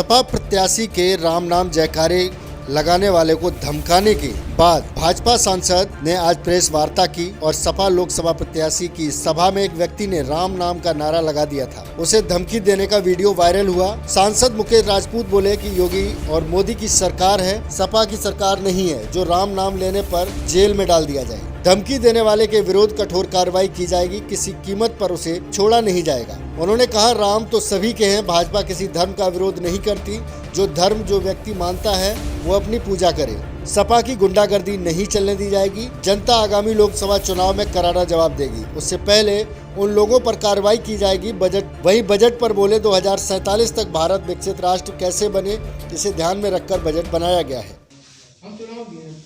सपा प्रत्याशी के राम नाम जयकारे लगाने वाले को धमकाने के बाद भाजपा सांसद ने आज प्रेस वार्ता की और सपा लोकसभा प्रत्याशी की सभा में एक व्यक्ति ने राम नाम का नारा लगा दिया था। उसे धमकी देने का वीडियो वायरल हुआ। सांसद मुकेश राजपूत बोले कि योगी और मोदी की सरकार है, सपा की सरकार नहीं है जो राम नाम लेने पर जेल में डाल दिया जाए। धमकी देने वाले के विरोध कठोर कार्रवाई की जाएगी, किसी कीमत पर उसे छोड़ा नहीं जाएगा। उन्होंने कहा, राम तो सभी के हैं, भाजपा किसी धर्म का विरोध नहीं करती। जो धर्म जो व्यक्ति मानता है वो अपनी पूजा करे। सपा की गुंडागर्दी नहीं चलने दी जाएगी। जनता आगामी लोकसभा चुनाव में करारा जवाब देगी। उससे पहले उन लोगों पर कार्रवाई की जाएगी। बजट पर बोले 2047 तक भारत विकसित राष्ट्र कैसे बने, इसे ध्यान में रखकर बजट बनाया गया है।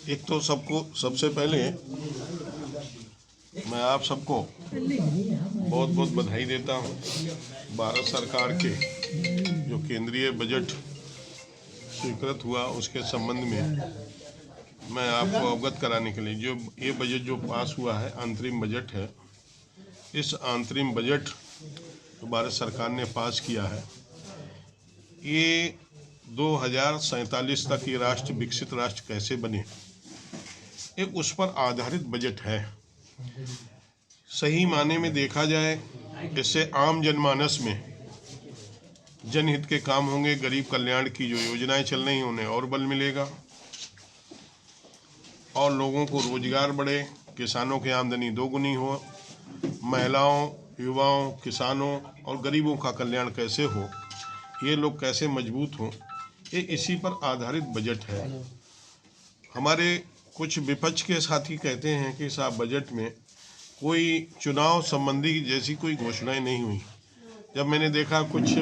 एक तो सबसे पहले मैं आप सबको बहुत बहुत बधाई देता हूं। भारत सरकार के जो केंद्रीय बजट स्वीकृत हुआ उसके संबंध में मैं आपको अवगत कराने के लिए, जो ये बजट जो पास हुआ है अंतरिम बजट है, इस अंतरिम बजट जो भारत सरकार ने पास किया है, ये 2047 तक ये राष्ट्र विकसित राष्ट्र कैसे बने, ये उस पर आधारित बजट है। सही माने में देखा जाए, इससे आम जनमानस में जनहित के काम होंगे। गरीब कल्याण की जो योजनाएं चल रही हैं उन्हें और बल मिलेगा और लोगों को रोजगार बढ़े, किसानों की आमदनी दोगुनी हो, महिलाओं, युवाओं, किसानों और गरीबों का कल्याण कैसे हो, ये लोग कैसे मजबूत हों, ये इसी पर आधारित बजट है। हमारे कुछ विपक्ष के साथी कहते हैं कि साहब बजट में कोई चुनाव संबंधी जैसी कोई घोषणाएं नहीं हुई। जब मैंने देखा कुछ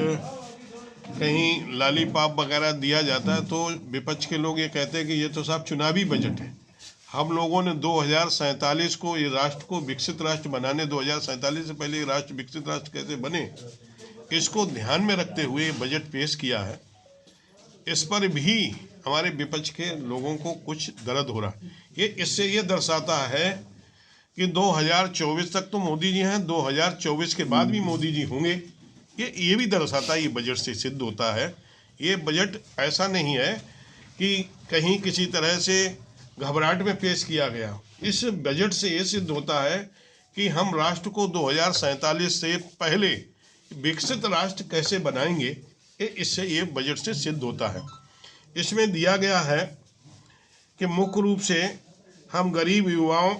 कहीं लॉलीपॉप वगैरह दिया जाता है तो विपक्ष के लोग ये कहते हैं कि ये तो साहब चुनावी बजट है। हम लोगों ने 2047 को ये राष्ट्र को विकसित राष्ट्र बनाने, 2047 से पहले ये राष्ट्र विकसित राष्ट्र कैसे बने, इसको ध्यान में रखते हुए बजट पेश किया है। इस पर भी हमारे विपक्ष के लोगों को कुछ दर्द हो रहा है। इससे ये दर्शाता है कि 2024 तक तो मोदी जी हैं, 2024 के बाद भी मोदी जी होंगे। ये भी दर्शाता है, ये बजट से सिद्ध होता है। ये बजट ऐसा नहीं है कि कहीं किसी तरह से घबराहट में पेश किया गया। इस बजट से ये सिद्ध होता है कि हम राष्ट्र को 2047 से पहले विकसित राष्ट्र कैसे बनाएंगे, इससे ये बजट से सिद्ध होता है। इसमें दिया गया है कि मुख्य रूप से हम गरीब युवाओं,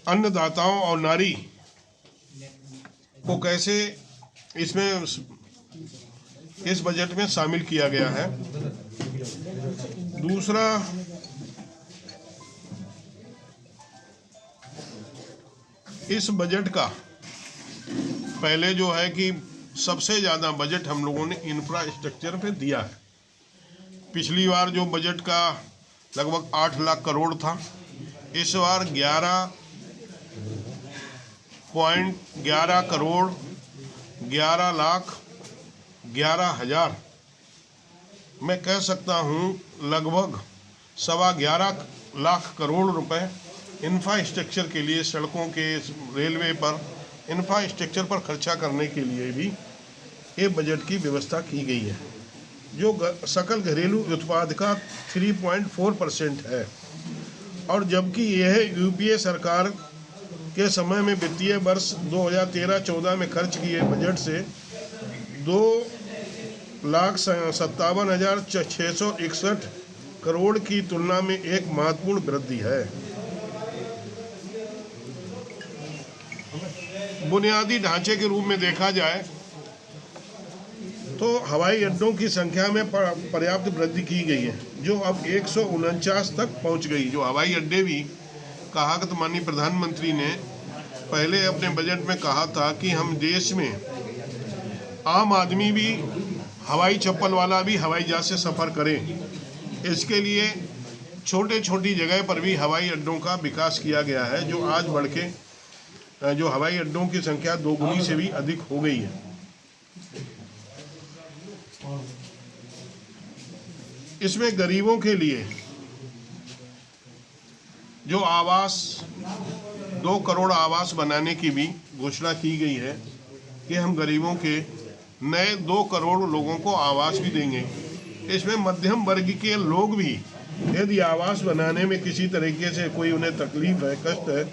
अन्नदाताओं और नारी को कैसे इसमें इस बजट में शामिल किया गया है। दूसरा, इस बजट का पहले जो है कि सबसे ज़्यादा बजट हम लोगों ने इंफ्रास्ट्रक्चर पे दिया है। पिछली बार जो बजट का लगभग 8 लाख करोड़ था, इस बार 11.11 करोड़ 11,11,000 मैं कह सकता हूँ लगभग 11.25 लाख करोड़ रुपए इंफ्रास्ट्रक्चर के लिए, सड़कों के, रेलवे पर इंफ्रास्ट्रक्चर पर खर्चा करने के लिए भी ये बजट की व्यवस्था की गई है, जो सकल घरेलू उत्पाद का 3.4% है। और जबकि यह यूपीए सरकार के समय में वित्तीय वर्ष 2013-14 में खर्च किए बजट से 2,57,661 करोड़ की तुलना में एक महत्वपूर्ण वृद्धि है। बुनियादी ढांचे के रूप में देखा जाए तो हवाई अड्डों की संख्या में पर्याप्त वृद्धि की गई है, जो अब 149 तक पहुंच गई। जो हवाई अड्डे भी कहा कि माननीय प्रधानमंत्री ने पहले अपने बजट में कहा था कि हम देश में आम आदमी भी, हवाई चप्पल वाला भी हवाई जहाज से सफ़र करें। इसके लिए छोटी जगह पर भी हवाई अड्डों का विकास किया गया है, जो आज बढ़ के जो हवाई अड्डों की संख्या 2 गुनी से भी अधिक हो गई है। इसमें गरीबों के लिए जो आवास 2 करोड़ आवास बनाने की भी घोषणा की गई है कि हम गरीबों के नए 2 करोड़ लोगों को आवास भी देंगे। इसमें मध्यम वर्ग के लोग भी यदि आवास बनाने में किसी तरीके से कोई उन्हें तकलीफ है, कष्ट है,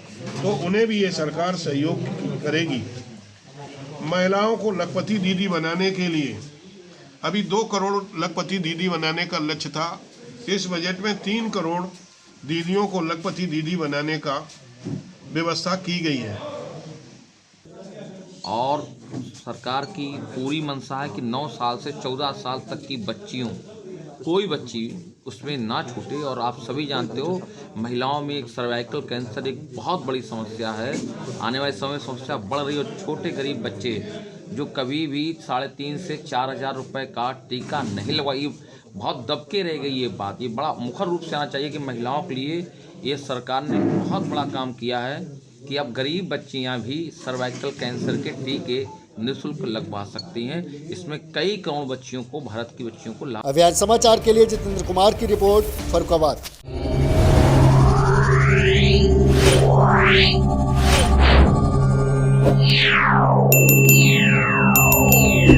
तो उन्हें भी ये सरकार सहयोग करेगी। महिलाओं को लखपति दीदी बनाने के लिए अभी 2 करोड़ लखपति दीदी बनाने का लक्ष्य था। इस बजट में 3 करोड़ दीदियों को लखपति दीदी बनाने का व्यवस्था की गई है। और सरकार की पूरी मंशा है कि 9 साल से 14 साल तक की बच्चियों, कोई बच्ची उसमें ना छूटे। और आप सभी जानते हो महिलाओं में एक सर्वाइकल कैंसर एक बहुत बड़ी समस्या है। आने वाले समय में समस्या बढ़ रही है और छोटे गरीब बच्चे जो कभी भी 3,500 से 4,000 रुपये का टीका नहीं लगवाई, बहुत दबके रह गई ये बात। ये बड़ा मुखर रूप से आना चाहिए कि महिलाओं के लिए ये सरकार ने बहुत बड़ा काम किया है कि अब गरीब बच्चियां भी सर्वाइकल कैंसर के टीके निःशुल्क लगवा सकती हैं। इसमें कई करोड़ बच्चियों को, भारत की बच्चियों को लाभ। अभियान समाचार के लिए जितेंद्र कुमार की रिपोर्ट, फर्रुखाबाद।